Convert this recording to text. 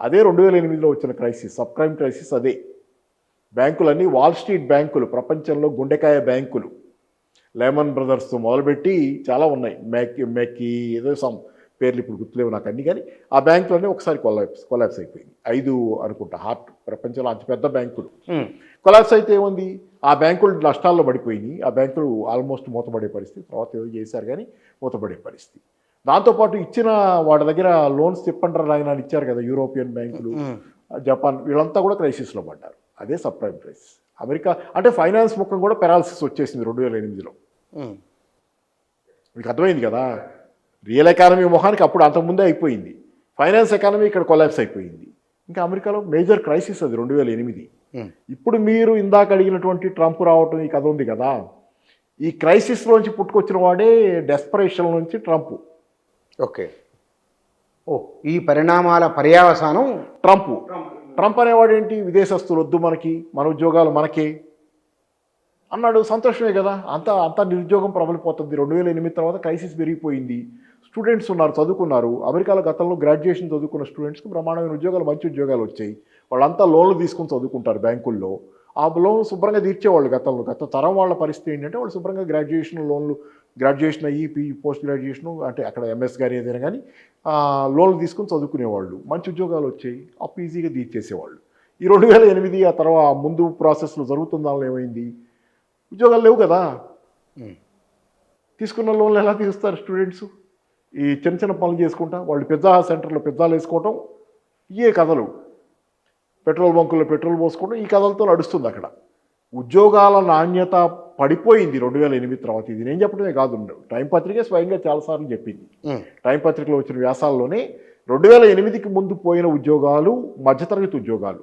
అదే 2008లో వచ్చిన crisis, sub prime crisis అదే. బ్యాంకులన్నీ వాల్ స్ట్రీట్ బ్యాంకులు, ప్రపంచంలో గుండెకాయ బ్యాంకులు, లెమన్ బ్రదర్స్తో మొదలుపెట్టి చాలా ఉన్నాయి, మెక్కీ ఏదో సమ్ పేర్లు ఇప్పుడు గుర్తులేవు నాకు అన్ని, కానీ ఆ బ్యాంకులన్నీ ఒకసారి కొలాప్స్ అయిపోయింది. 5 అనుకుంటా హార్ట్ ప్రపంచంలో అతిపెద్ద బ్యాంకులు కొలాప్స్ అయితే ఏముంది, ఆ బ్యాంకులు నష్టాల్లో పడిపోయినాయి. ఆ బ్యాంకులు ఆల్మోస్ట్ మూతపడే పరిస్థితి, తర్వాత ఏదో చేశారు కానీ మూతపడే పరిస్థితి. దాంతోపాటు ఇచ్చిన వాడి దగ్గర లోన్స్ తిప్పంటారు ఆయన ఇచ్చారు కదా, యూరోపియన్ బ్యాంకులు, జపాన్, వీళ్ళంతా కూడా క్రైసిస్లో పడ్డారు. అదే సబ్ ప్రైమ్ క్రైసిస్. అమెరికా అంటే ఫైనాన్స్ ముఖం కూడా పెరాలసిస్ వచ్చేసింది 2008లో. మీకు అర్థమైంది కదా, రియల్ ఎకానమీ మొహానికి అప్పుడు అంతకుముందే అయిపోయింది, ఫైనాన్స్ ఎకానమీ ఇక్కడ కొలాప్స్ అయిపోయింది. ఇంకా అమెరికాలో మేజర్ క్రైసిస్ అది 2008. ఇప్పుడు మీరు ఇందాక అడిగినటువంటి ట్రంప్ రావటం ఈ కథ ఉంది కదా, ఈ క్రైసిస్లోంచి పుట్టుకొచ్చిన వాడే డెస్పరేషన్ నుంచి ట్రంప్. ఓకే, ఓ ఈ పరిణామాల పర్యావసానం ట్రంప్ అనేవాడు ఏంటి, విదేశస్తులు వద్దు మనకి, మన ఉద్యోగాలు మనకే అన్నాడు. సంతోషమే కదా, అంతా నిరుద్యోగం ప్రబలిపోతుంది. 2008 తర్వాత క్రైసిస్ పెరిగిపోయింది. స్టూడెంట్స్ ఉన్నారు, చదువుకున్నారు. అమెరికాలో గతంలో గ్రాడ్యుయేషన్ చదువుకున్న స్టూడెంట్స్కి బ్రహ్మాండమైన ఉద్యోగాలు, మంచి ఉద్యోగాలు వచ్చాయి. వాళ్ళంతా లోన్లు తీసుకుని చదువుకుంటారు బ్యాంకుల్లో. ఆ లోన్లు శుభ్రంగా తీర్చేవాళ్ళు. గత తరం వాళ్ళ పరిస్థితి ఏంటంటే వాళ్ళు శుభ్రంగా గ్రాడ్యుయేషన్ అయ్యి పోస్ట్ గ్రాడ్యుయేషను అంటే అక్కడ ఎంఎస్ గారు ఏదైనా కానీ లోన్లు తీసుకుని చదువుకునేవాళ్ళు, మంచి ఉద్యోగాలు వచ్చాయి, అప్పు ఈజీగా తీర్చేసేవాళ్ళు. ఈ 2008 ఆ తర్వాత ముందు ప్రాసెస్లో జరుగుతుందాలో ఏమైంది, ఉద్యోగాలు లేవు కదా, తీసుకున్న లోన్లు ఎలా తీరుస్తారు స్టూడెంట్స్? ఈ చిన్న పనులు చేసుకుంటా వాళ్ళు పిజ్జా సెంటర్లో పిజ్జాలు వేసుకోవటం, ఇవే కథలు. పెట్రోల్ బంకుల్లో పెట్రోల్ పోసుకోవడం, ఈ కథలతో నడుస్తుంది అక్కడ. ఉద్యోగాల నాణ్యత పడిపోయింది 2008 తర్వాత. ఇది నేను చెప్పడమే కాదు, టైం పత్రికే స్వయంగా చాలాసార్లు చెప్పింది. టైం పత్రికలో వచ్చిన వ్యాసాల్లోనే 2008కి ముందు పోయిన ఉద్యోగాలు మధ్యతరగతి ఉద్యోగాలు,